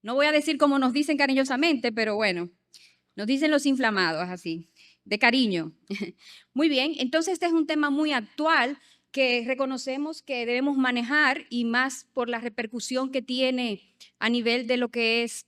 No voy a decir como nos dicen cariñosamente, pero bueno, nos dicen los inflamados, así, de cariño. Muy bien, entonces este es un tema muy actual que reconocemos que debemos manejar y más por la repercusión que tiene a nivel de lo que es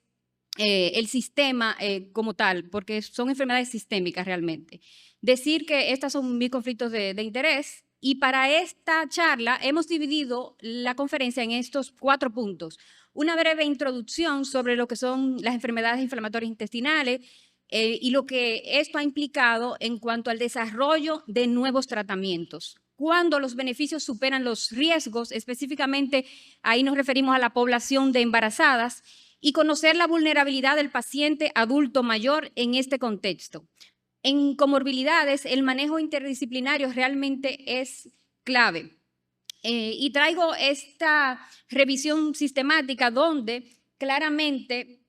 el sistema como tal, porque son enfermedades sistémicas realmente. Decir que estas son mis conflictos de interés y para esta charla hemos dividido la conferencia en estos 4 puntos. Una breve introducción sobre lo que son las enfermedades inflamatorias intestinales y lo que esto ha implicado en cuanto al desarrollo de nuevos tratamientos. Cuando los beneficios superan los riesgos, específicamente ahí nos referimos a la población de embarazadas, y conocer la vulnerabilidad del paciente adulto mayor en este contexto. En comorbilidades, el manejo interdisciplinario realmente es clave. Y traigo esta revisión sistemática donde claramente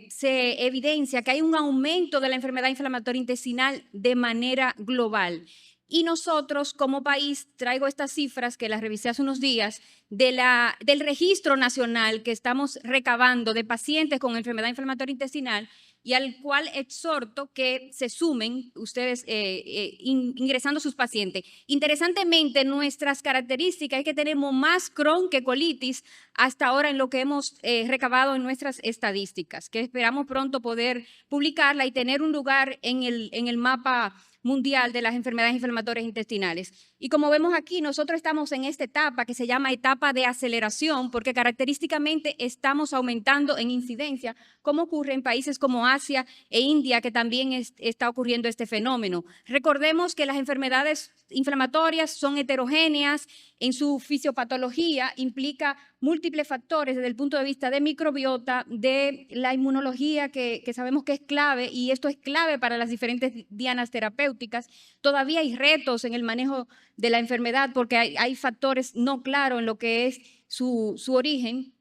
se evidencia que hay un aumento de la enfermedad inflamatoria intestinal de manera global. Y nosotros como país, traigo estas cifras que las revisé hace unos días, del registro nacional que estamos recabando de pacientes con enfermedad inflamatoria intestinal y al cual exhorto que se sumen ustedes ingresando sus pacientes. Interesantemente, nuestras características es que tenemos más Crohn que colitis hasta ahora en lo que hemos recabado en nuestras estadísticas, que esperamos pronto poder publicarla y tener un lugar en el mapa mundial de las enfermedades inflamatorias intestinales. Y como vemos aquí, nosotros estamos en esta etapa que se llama etapa de aceleración, porque característicamente estamos aumentando en incidencia, como ocurre en países como Asia e India, que también está ocurriendo este fenómeno. Recordemos que las enfermedades inflamatorias son heterogéneas en su fisiopatología, implica múltiples factores desde el punto de vista de microbiota, de la inmunología, que sabemos que es clave, y esto es clave para las diferentes dianas terapéuticas. Todavía hay retos en el manejo de la enfermedad porque hay factores no claros en lo que es su origen.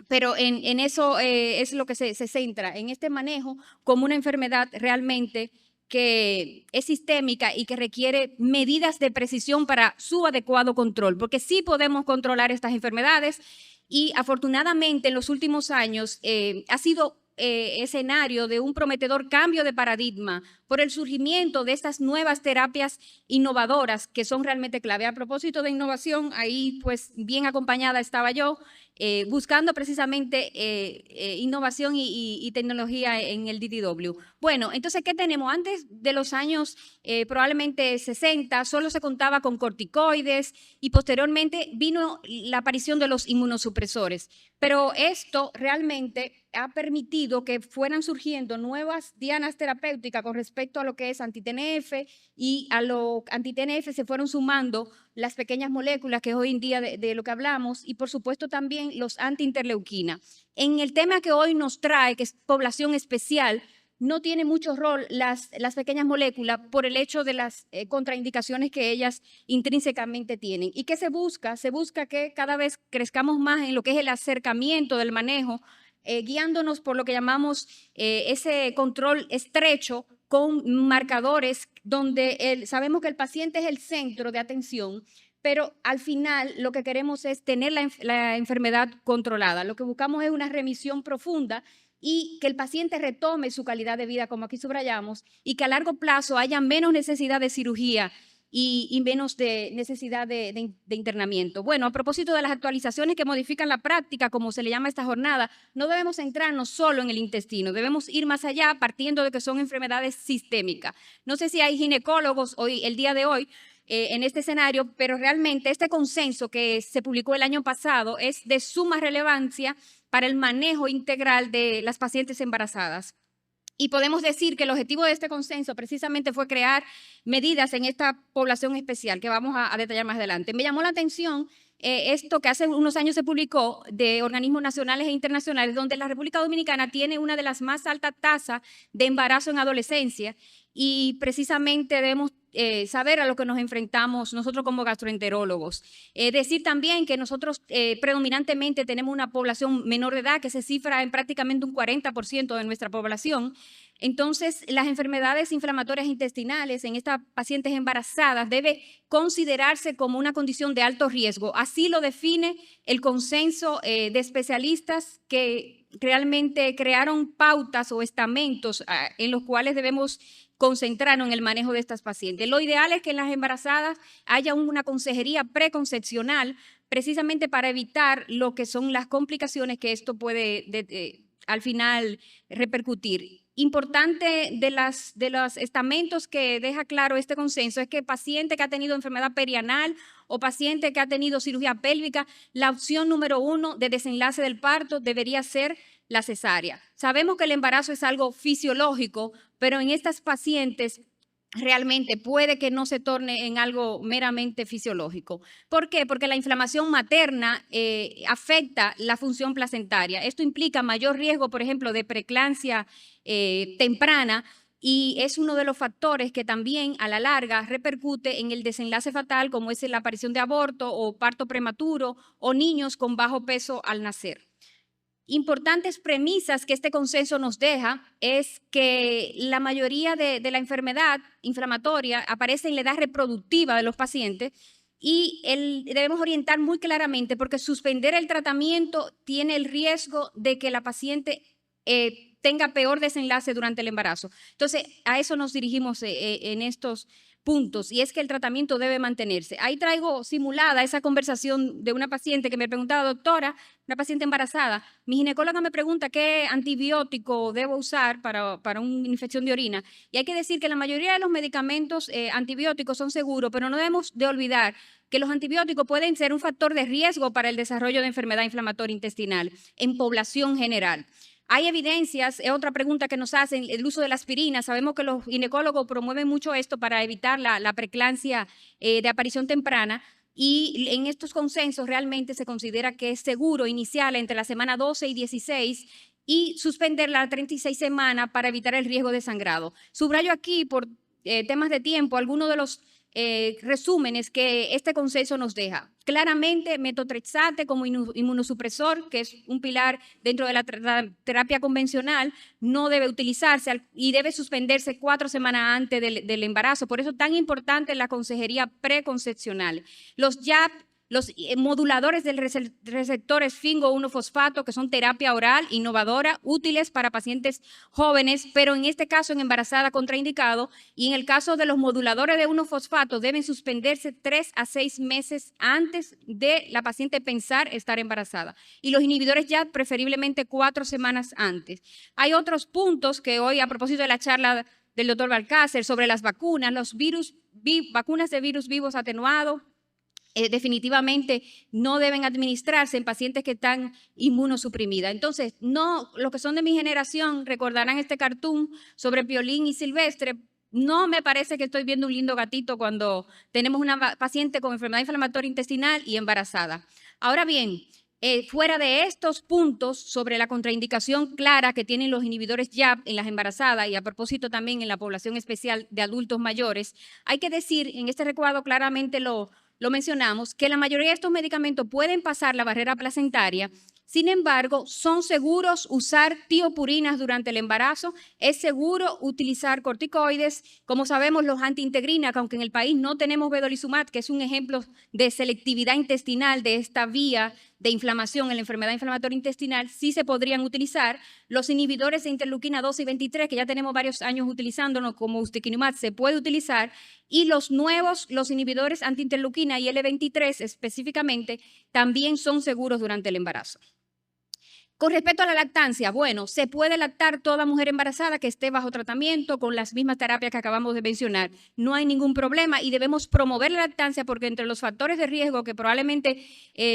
Pero en eso es lo que se centra, en este manejo como una enfermedad realmente que es sistémica y que requiere medidas de precisión para su adecuado control, porque sí podemos controlar estas enfermedades y afortunadamente en los últimos años ha sido escenario de un prometedor cambio de paradigma por el surgimiento de estas nuevas terapias innovadoras que son realmente clave. A propósito de innovación, ahí pues bien acompañada estaba yo, buscando precisamente innovación y tecnología en el DDW. Bueno, entonces, ¿qué tenemos? Antes de los años probablemente 60, solo se contaba con corticoides y posteriormente vino la aparición de los inmunosupresores. Pero esto realmente ha permitido que fueran surgiendo nuevas dianas terapéuticas con respecto a lo que es anti-TNF, y a lo anti-TNF se fueron sumando las pequeñas moléculas que hoy en día de lo que hablamos, y por supuesto también los anti-interleuquina. En el tema que hoy nos trae, que es población especial, no tiene mucho rol las pequeñas moléculas por el hecho de las contraindicaciones que ellas intrínsecamente tienen. ¿Y qué se busca? Se busca que cada vez crezcamos más en lo que es el acercamiento del manejo, guiándonos por lo que llamamos ese control estrecho con marcadores donde sabemos que el paciente es el centro de atención, pero al final lo que queremos es tener la enfermedad controlada. Lo que buscamos es una remisión profunda y que el paciente retome su calidad de vida, como aquí subrayamos, y que a largo plazo haya menos necesidad de cirugía y menos de necesidad de internamiento. Bueno, a propósito de las actualizaciones que modifican la práctica, como se le llama a esta jornada, no debemos centrarnos solo en el intestino, debemos ir más allá partiendo de que son enfermedades sistémicas. No sé si hay ginecólogos hoy, el día de hoy, en este escenario, pero realmente este consenso que se publicó el año pasado es de suma relevancia para el manejo integral de las pacientes embarazadas. Y podemos decir que el objetivo de este consenso precisamente fue crear medidas en esta población especial que vamos a detallar más adelante. Me llamó la atención esto que hace unos años se publicó de organismos nacionales e internacionales, donde la República Dominicana tiene una de las más altas tasas de embarazo en adolescencia, y precisamente debemos saber a lo que nos enfrentamos nosotros como gastroenterólogos. Decir también que nosotros predominantemente tenemos una población menor de edad que se cifra en prácticamente un 40% de nuestra población. Entonces, las enfermedades inflamatorias intestinales en estas pacientes embarazadas debe considerarse como una condición de alto riesgo. Así lo define el consenso de especialistas que realmente crearon pautas o estamentos en los cuales debemos concentrarnos en el manejo de estas pacientes. Lo ideal es que en las embarazadas haya una consejería preconcepcional precisamente para evitar lo que son las complicaciones que esto puede al final repercutir. Importante de los estamentos que deja claro este consenso es que paciente que ha tenido enfermedad perianal o paciente que ha tenido cirugía pélvica, la opción número 1 de desenlace del parto debería ser la cesárea. Sabemos que el embarazo es algo fisiológico, pero en estas pacientes realmente puede que no se torne en algo meramente fisiológico. ¿Por qué? Porque la inflamación materna afecta la función placentaria. Esto implica mayor riesgo, por ejemplo, de preeclampsia temprana, y es uno de los factores que también a la larga repercute en el desenlace fatal, como es la aparición de aborto o parto prematuro o niños con bajo peso al nacer. Importantes premisas que este consenso nos deja es que la mayoría de la enfermedad inflamatoria aparece en la edad reproductiva de los pacientes y debemos orientar muy claramente porque suspender el tratamiento tiene el riesgo de que la paciente tenga peor desenlace durante el embarazo. Entonces, a eso nos dirigimos en estos puntos, y es que el tratamiento debe mantenerse. Ahí traigo simulada esa conversación de una paciente que me preguntaba, doctora, una paciente embarazada, mi ginecóloga me pregunta qué antibiótico debo usar para una infección de orina, y hay que decir que la mayoría de los medicamentos antibióticos son seguros, pero no debemos de olvidar que los antibióticos pueden ser un factor de riesgo para el desarrollo de enfermedad inflamatoria intestinal en población general. Hay evidencias, es otra pregunta que nos hacen, el uso de la aspirina. Sabemos que los ginecólogos promueven mucho esto para evitar la preeclampsia de aparición temprana, y en estos consensos realmente se considera que es seguro iniciar entre la semana 12 y 16 y suspenderla a 36 semanas para evitar el riesgo de sangrado. Subrayo aquí por temas de tiempo algunos de los resúmenes que este consenso nos deja. Claramente, metotrexate como inmunosupresor, que es un pilar dentro de la terapia convencional, no debe utilizarse y debe suspenderse 4 semanas antes del embarazo. Por eso es tan importante la consejería preconcepcional. Los JAP, los moduladores del receptor esfingo-1-fosfato, que son terapia oral innovadora, útiles para pacientes jóvenes, pero en este caso en embarazada contraindicado, y en el caso de los moduladores de 1-fosfato deben suspenderse 3 a 6 meses antes de la paciente pensar estar embarazada. Y los inhibidores ya preferiblemente 4 semanas antes. Hay otros puntos que hoy, a propósito de la charla del doctor Balcácer sobre las vacunas, vacunas de virus vivos atenuados, definitivamente no deben administrarse en pacientes que están inmunosuprimidas. Entonces, no, los que son de mi generación recordarán este cartoon sobre Piolín y Silvestre. No me parece que estoy viendo un lindo gatito cuando tenemos una paciente con enfermedad inflamatoria intestinal y embarazada. Ahora bien, fuera de estos puntos sobre la contraindicación clara que tienen los inhibidores JAK en las embarazadas y a propósito también en la población especial de adultos mayores, hay que decir, en este recuadro claramente lo mencionamos, que la mayoría de estos medicamentos pueden pasar la barrera placentaria. Sin embargo, son seguros usar tiopurinas durante el embarazo, es seguro utilizar corticoides, como sabemos los antiintegrinas, que aunque en el país no tenemos vedolizumab, que es un ejemplo de selectividad intestinal de esta vía de inflamación en la enfermedad inflamatoria intestinal, sí se podrían utilizar. Los inhibidores de interleuquina 2 y 23, que ya tenemos varios años utilizándonos como ustekinumab, se puede utilizar, y los nuevos, los inhibidores antiinterleuquina y L23 específicamente, también son seguros durante el embarazo. Con respecto a la lactancia, bueno, se puede lactar toda mujer embarazada que esté bajo tratamiento con las mismas terapias que acabamos de mencionar. No hay ningún problema y debemos promover la lactancia porque entre los factores de riesgo que probablemente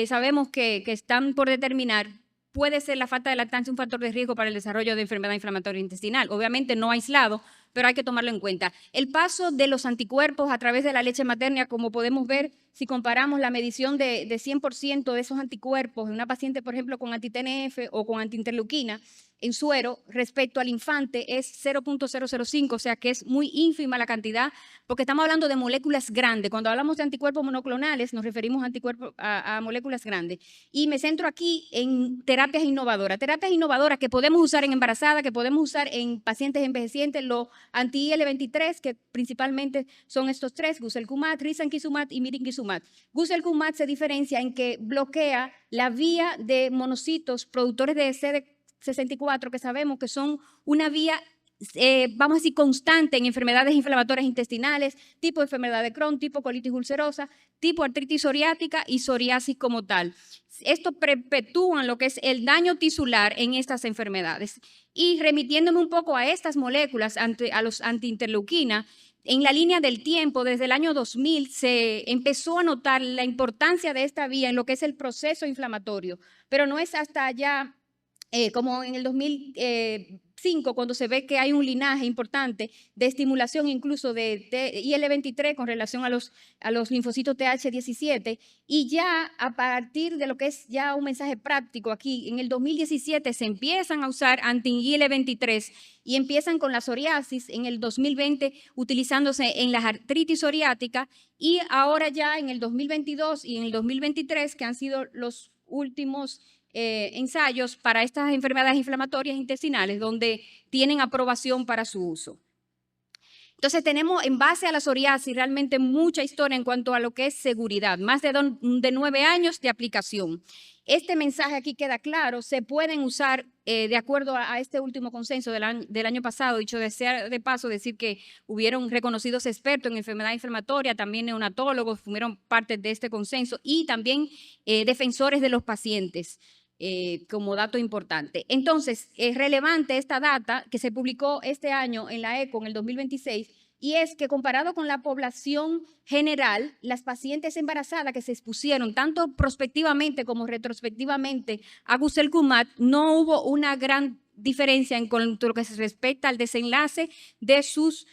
sabemos que están por determinar, puede ser la falta de lactancia un factor de riesgo para el desarrollo de enfermedad inflamatoria intestinal. Obviamente no aislado, pero hay que tomarlo en cuenta. El paso de los anticuerpos a través de la leche materna, como podemos ver, si comparamos la medición de 100% de esos anticuerpos en una paciente, por ejemplo, con anti-TNF o con antiinterleuquina en suero respecto al infante es 0.005, o sea que es muy ínfima la cantidad, porque estamos hablando de moléculas grandes. Cuando hablamos de anticuerpos monoclonales, nos referimos a moléculas grandes. Y me centro aquí en terapias innovadoras que podemos usar en embarazadas, que podemos usar en pacientes envejecientes, los anti-IL-23, que principalmente son estos tres, guselkumab, risankizumab y mirinzumab. Guselkumab se diferencia en que bloquea la vía de monocitos productores de 64, que sabemos que son una vía, vamos a decir, constante en enfermedades inflamatorias intestinales, tipo enfermedad de Crohn, tipo colitis ulcerosa, tipo artritis psoriática y psoriasis como tal. Esto perpetúa lo que es el daño tisular en estas enfermedades. Y remitiéndome un poco a estas moléculas, a los antiinterleuquina, en la línea del tiempo, desde el año 2000, se empezó a notar la importancia de esta vía en lo que es el proceso inflamatorio, pero no es hasta allá, como en el 2005, cuando se ve que hay un linaje importante de estimulación incluso de IL-23 con relación a los linfocitos TH17, y ya a partir de lo que es ya un mensaje práctico aquí, en el 2017 se empiezan a usar anti-IL-23 y empiezan con la psoriasis, en el 2020 utilizándose en la artritis psoriática, y ahora ya en el 2022 y en el 2023, que han sido los últimos ensayos para estas enfermedades inflamatorias intestinales, donde tienen aprobación para su uso. Entonces tenemos en base a la psoriasis realmente mucha historia en cuanto a lo que es seguridad, más de 9 años de aplicación. Este mensaje aquí queda claro, se pueden usar de acuerdo a este último consenso del año pasado, dicho de paso, decir que hubieron reconocidos expertos en enfermedad inflamatoria, también neonatólogos fueron parte de este consenso y también defensores de los pacientes. Como dato importante. Entonces, es relevante esta data que se publicó este año en la ECO en el 2026, y es que comparado con la población general, las pacientes embarazadas que se expusieron tanto prospectivamente como retrospectivamente a Guselkumab, no hubo una gran diferencia en cuanto a lo que se respecta al desenlace de sus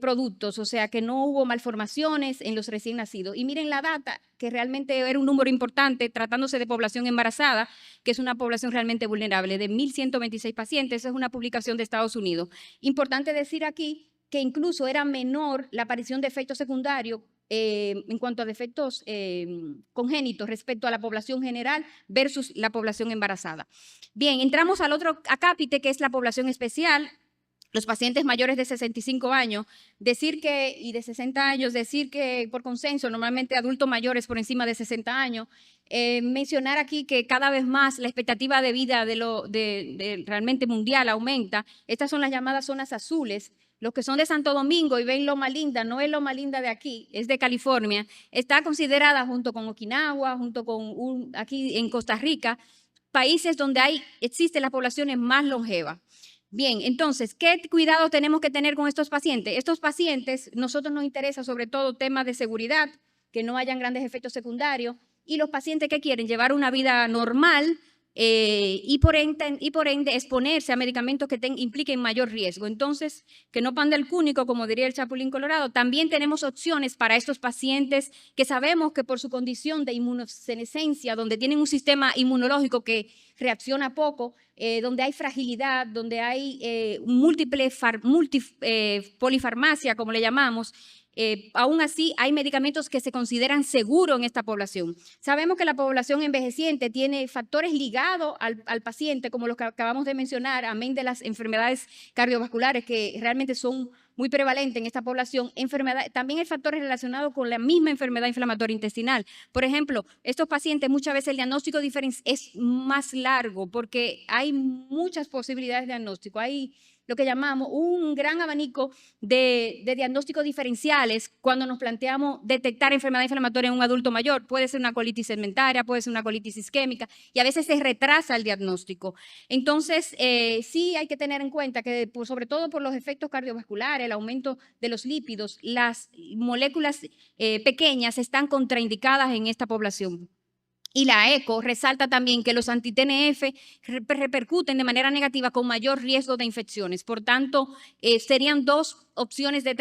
productos, o sea que no hubo malformaciones en los recién nacidos. Y miren la data, que realmente era un número importante tratándose de población embarazada, que es una población realmente vulnerable, de 1.126 pacientes. Esa es una publicación de Estados Unidos. Importante decir aquí que incluso era menor la aparición de efectos secundarios en cuanto a defectos congénitos respecto a la población general versus la población embarazada. Bien, entramos al otro acápite, que es la población especial. Los pacientes mayores de 65 años, y de 60 años, decir que por consenso, normalmente adultos mayores por encima de 60 años, mencionar aquí que cada vez más la expectativa de vida de realmente mundial aumenta. Estas son las llamadas zonas azules. Los que son de Santo Domingo y ven Loma Linda, no es Loma Linda de aquí, es de California, está considerada junto con Okinawa, junto con aquí en Costa Rica, países donde existen las poblaciones más longevas. Bien, entonces, ¿qué cuidado tenemos que tener con estos pacientes? Estos pacientes, nosotros nos interesa sobre todo temas de seguridad, que no hayan grandes efectos secundarios, y los pacientes que quieren llevar una vida normal y por ende exponerse a medicamentos que impliquen mayor riesgo. Entonces, que no pan del cúnico, como diría el Chapulín Colorado. También tenemos opciones para estos pacientes que sabemos que por su condición de inmunosenescencia, donde tienen un sistema inmunológico que reacciona poco, donde hay fragilidad, donde hay polifarmacia, como le llamamos, aún así hay medicamentos que se consideran seguros en esta población. Sabemos que la población envejeciente tiene factores ligados al paciente, como los que acabamos de mencionar, amén de las enfermedades cardiovasculares que realmente son muy prevalentes en esta población. También hay factores relacionados con la misma enfermedad inflamatoria intestinal. Por ejemplo, estos pacientes muchas veces el diagnóstico es más largo porque hay muchas posibilidades de diagnóstico. Hay lo que llamamos un gran abanico de diagnósticos diferenciales cuando nos planteamos detectar enfermedad inflamatoria en un adulto mayor. Puede ser una colitis segmentaria, puede ser una colitis isquémica, y a veces se retrasa el diagnóstico. Entonces, sí hay que tener en cuenta que, sobre todo por los efectos cardiovasculares, el aumento de los lípidos, las moléculas pequeñas están contraindicadas en esta población. Y la ECO resalta también que los anti-TNF repercuten de manera negativa con mayor riesgo de infecciones. Por tanto, serían dos opciones de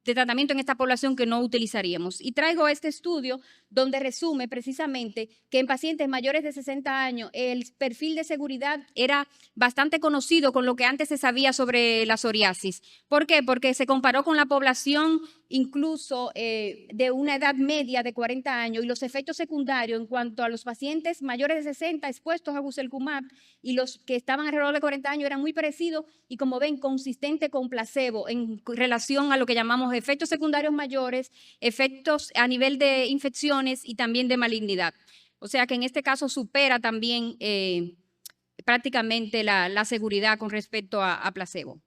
tratamiento en esta población que no utilizaríamos. Y traigo este estudio donde resume precisamente que en pacientes mayores de 60 años el perfil de seguridad era bastante conocido con lo que antes se sabía sobre la psoriasis. ¿Por qué? Porque se comparó con la población incluso de una edad media de 40 años, y los efectos secundarios en cuanto a los pacientes mayores de 60 expuestos a Guselkumab y los que estaban alrededor de 40 años eran muy parecidos y, como ven, consistente con placebo en relación a lo que llamamos efectos secundarios mayores, efectos a nivel de infecciones y también de malignidad. O sea que en este caso supera también prácticamente la seguridad con respecto a placebo.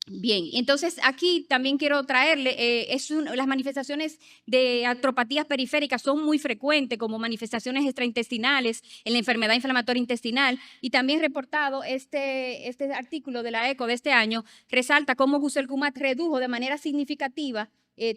Bien, entonces aquí también quiero traerle, las manifestaciones de artropatías periféricas son muy frecuentes como manifestaciones extraintestinales en la enfermedad inflamatoria intestinal, y también reportado este artículo de la ECO de este año resalta cómo Guselkumab redujo de manera significativa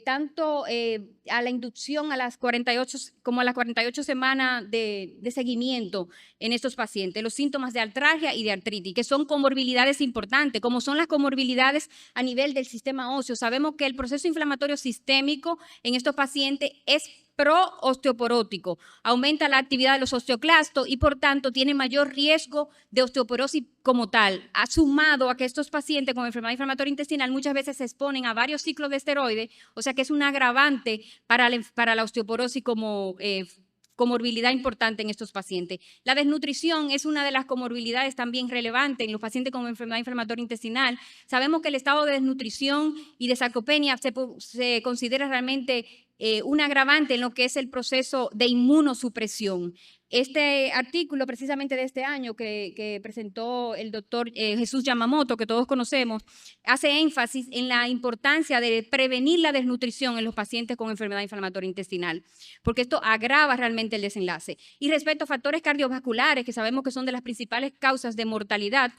tanto a la inducción a las 48 como a las 48 semanas de seguimiento en estos pacientes, los síntomas de artralgia y de artritis, que son comorbilidades importantes, como son las comorbilidades a nivel del sistema óseo. Sabemos que el proceso inflamatorio sistémico en estos pacientes es pro-osteoporótico, aumenta la actividad de los osteoclastos y por tanto tiene mayor riesgo de osteoporosis como tal, sumado a que estos pacientes con enfermedad inflamatoria intestinal muchas veces se exponen a varios ciclos de esteroides, o sea que es un agravante para la osteoporosis como comorbilidad importante en estos pacientes. La desnutrición es una de las comorbilidades también relevantes en los pacientes con enfermedad inflamatoria intestinal. Sabemos que el estado de desnutrición y de sarcopenia se considera realmente un agravante en lo que es el proceso de inmunosupresión. Este artículo precisamente de este año que presentó el doctor Jesús Yamamoto, que todos conocemos, hace énfasis en la importancia de prevenir la desnutrición en los pacientes con enfermedad inflamatoria intestinal, porque esto agrava realmente el desenlace. Y respecto a factores cardiovasculares, que sabemos que son de las principales causas de mortalidad,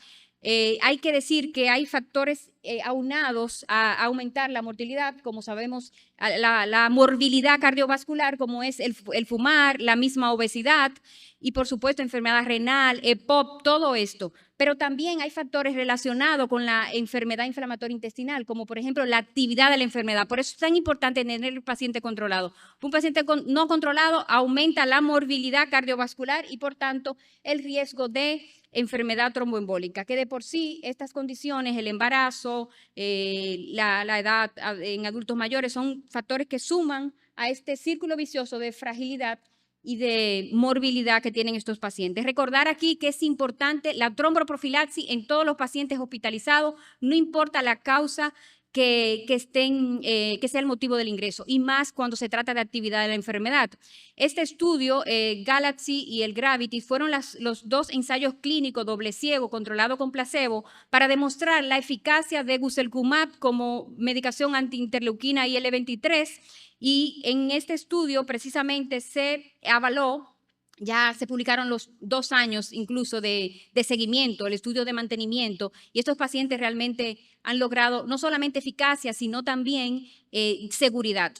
hay que decir que hay factores aunados a aumentar la mortalidad, como sabemos, la morbilidad cardiovascular, como es el fumar, la misma obesidad y, por supuesto, enfermedad renal, EPOC, todo esto. Pero también hay factores relacionados con la enfermedad inflamatoria intestinal, como, por ejemplo, la actividad de la enfermedad. Por eso es tan importante tener el paciente controlado. Un paciente no controlado aumenta la morbilidad cardiovascular y, por tanto, el riesgo de enfermedad tromboembólica, que de por sí estas condiciones, el embarazo, la edad en adultos mayores, son factores que suman a este círculo vicioso de fragilidad y de morbilidad que tienen estos pacientes. Recordar aquí que es importante la tromboprofilaxis en todos los pacientes hospitalizados, no importa la causa que sea el motivo del ingreso, y más cuando se trata de actividad de la enfermedad. Este estudio, Galaxy y el Gravity, fueron los dos ensayos clínicos doble ciego controlado con placebo para demostrar la eficacia de Guselkumab como medicación antiinterleuquina IL-23, y en este estudio precisamente se avaló. Ya se publicaron los 2 años incluso de seguimiento, el estudio de mantenimiento, y estos pacientes realmente han logrado no solamente eficacia, sino también seguridad,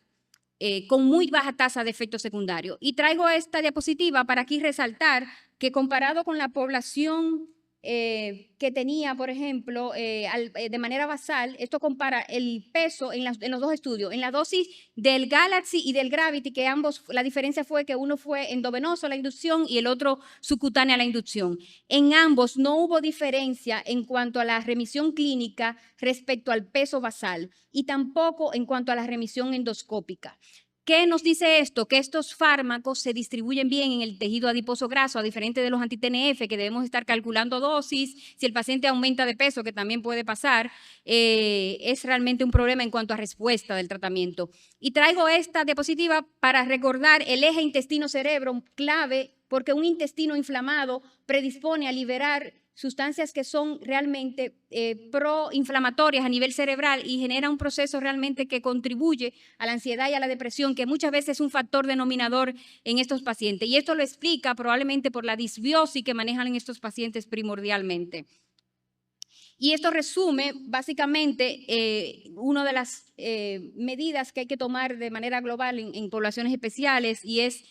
con muy baja tasa de efectos secundarios. Y traigo esta diapositiva para aquí resaltar que comparado con la población que tenía, por ejemplo, de manera basal, esto compara el peso en los dos estudios, en la dosis del Galaxy y del Gravity, que ambos, la diferencia fue que uno fue endovenoso a la inducción y el otro subcutánea a la inducción. En ambos no hubo diferencia en cuanto a la remisión clínica respecto al peso basal y tampoco en cuanto a la remisión endoscópica. ¿Qué nos dice esto? Que estos fármacos se distribuyen bien en el tejido adiposo graso, a diferencia de los anti-TNF, que debemos estar calculando dosis. Si el paciente aumenta de peso, que también puede pasar, es realmente un problema en cuanto a respuesta del tratamiento. Y traigo esta diapositiva para recordar el eje intestino-cerebro, clave, porque un intestino inflamado predispone a liberar sustancias que son realmente proinflamatorias a nivel cerebral y genera un proceso realmente que contribuye a la ansiedad y a la depresión, que muchas veces es un factor denominador en estos pacientes. Y esto lo explica probablemente por la disbiosis que manejan en estos pacientes primordialmente. Y esto resume básicamente una de las medidas que hay que tomar de manera global en poblaciones especiales, y es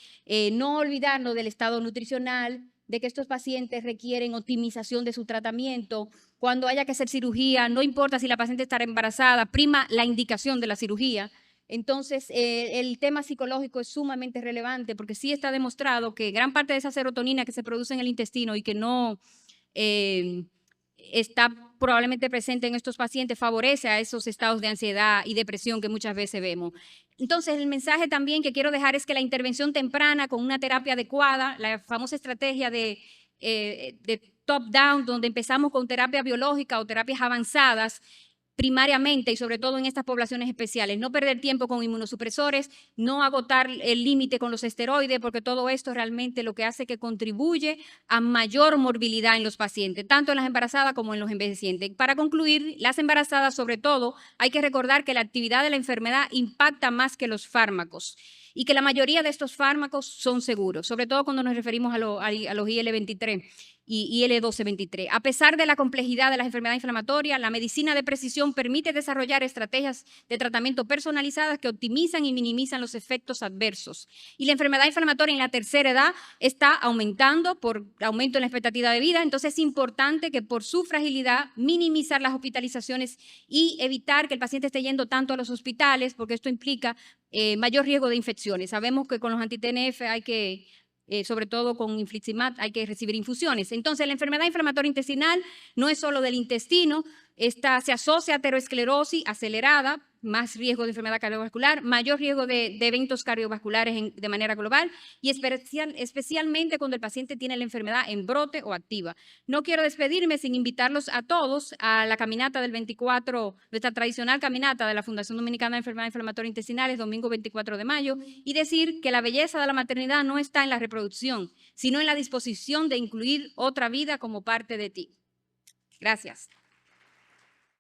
no olvidarnos del estado nutricional, de que estos pacientes requieren optimización de su tratamiento. Cuando haya que hacer cirugía, no importa si la paciente estará embarazada, prima la indicación de la cirugía. Entonces, el tema psicológico es sumamente relevante, porque sí está demostrado que gran parte de esa serotonina que se produce en el intestino y que no está probablemente presente en estos pacientes favorece a esos estados de ansiedad y depresión que muchas veces vemos. Entonces, el mensaje también que quiero dejar es que la intervención temprana con una terapia adecuada, la famosa estrategia de top-down, donde empezamos con terapia biológica o terapias avanzadas, primariamente y sobre todo en estas poblaciones especiales. No perder tiempo con inmunosupresores, no agotar el límite con los esteroides, porque todo esto realmente lo que hace que contribuye a mayor morbilidad en los pacientes, tanto en las embarazadas como en los envejecientes. Para concluir, las embarazadas sobre todo, hay que recordar que la actividad de la enfermedad impacta más que los fármacos y que la mayoría de estos fármacos son seguros, sobre todo cuando nos referimos a los IL-23 y IL-12-23. A pesar de la complejidad de las enfermedades inflamatorias, la medicina de precisión permite desarrollar estrategias de tratamiento personalizadas que optimizan y minimizan los efectos adversos. Y la enfermedad inflamatoria en la tercera edad está aumentando por aumento en la expectativa de vida, entonces es importante que por su fragilidad minimizar las hospitalizaciones y evitar que el paciente esté yendo tanto a los hospitales, porque esto implica mayor riesgo de infecciones. Sabemos que con los anti-TNF hay que sobre todo con infliximab, hay que recibir infusiones. Entonces, la enfermedad inflamatoria intestinal no es solo del intestino, se asocia a aterosclerosis acelerada, más riesgo de enfermedad cardiovascular, mayor riesgo de eventos cardiovasculares de manera global y especialmente cuando el paciente tiene la enfermedad en brote o activa. No quiero despedirme sin invitarlos a todos a la caminata del 24, nuestra tradicional caminata de la Fundación Dominicana de Enfermedades Inflamatorias Intestinales, domingo 24 de mayo, y decir que la belleza de la maternidad no está en la reproducción, sino en la disposición de incluir otra vida como parte de ti. Gracias.